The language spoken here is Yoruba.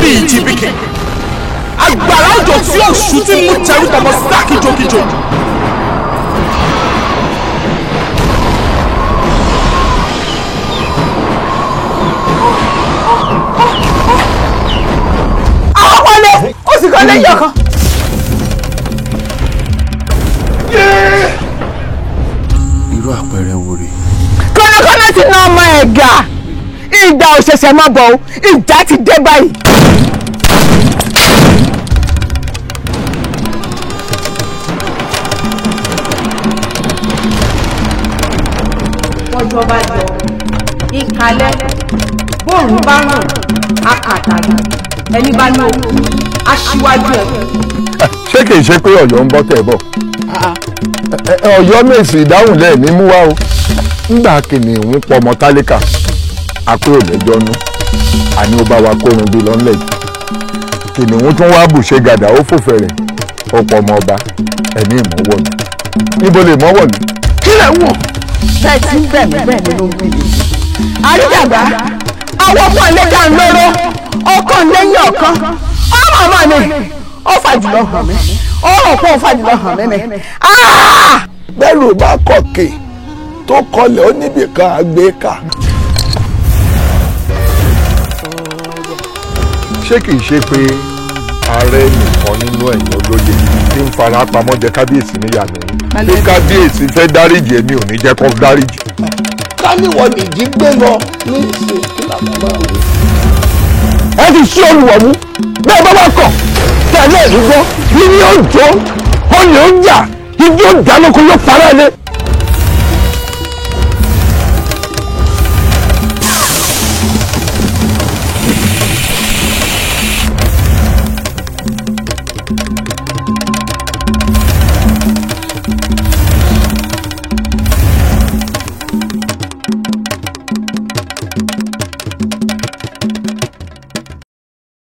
bí ìjìbìkì agbára òjò tí òṣù tí mú tẹrú tọmọ sá kíjokíjo. àwọn wọlé ó sì kọ́ lẹ́yìn ọ̀kan. irú àpẹẹrẹ wo rèé. kọ́nàkọ́nà ti ná ọmọ ẹ̀gà ìgbà òṣèṣẹ̀ má bọ̀ ìjà ti dé báyìí. ọjọ́ bá jọ ìkàlẹ̀ bóòrùn bá ràn àkàtàrí ẹni bá lọ aṣíwájú ẹ̀. ṣé kìí ṣe pé Ọ̀yọ́ ń bọ́ tẹ̀ bọ̀ Ọ̀yọ́ mèsì ìdáhùn lẹ́ẹ̀ ní mú wá o ńgbà kìnìún pọ̀ ọmọ tálíkà àpé òlẹ́jọ́ nú àní ó bá wa kórun bí lọ́nlẹ̀ yìí kìnìún tún wá bùṣe gàdá ó fòfẹ́ rẹ̀ ọ̀pọ̀ ọmọ ọba ẹ̀mí ìmọ̀wọ́lù níbo lè mọ́wọ́lù. kí lè wọ̀ bẹ́ẹ̀ tí ń bẹ̀ mí bẹ́ẹ̀ ni ló ń bí mi. àrídàgbà àwọn ọkọ̀ ìlẹ́jà ń lóró ọkọ̀ lẹ́yìn ọ̀kan ọmọ ọmọ mi ó fàjùlọ hàn mí ọ̀rọ̀ pọ̀ fàjùlọ hàn mí ni. bẹ́ẹ̀rù bá kọ̀kè tó kọlẹ̀ ó níbìkan àgbékà. ṣé kìí ṣe pé ààrẹ nìkan nínú ẹ̀yìn olóye tí ń fara pamọ́ jẹ kábíyèsí níyànjú pé kábíyèsí fẹ́ dáríjì èmi ò ní jẹ́ kó dáríjì. ká níwọ̀n nìjí gbé lọ ní ìsìn kí làwọn máa wí. ẹ ti ṣí olùwọ̀ mú bẹ́ẹ̀ bá wà kọ̀ tẹ̀lé ìgbọ́ ní ní ó jó ó ní ó jà ìdí ó dáná kó yóò parẹ́ lé.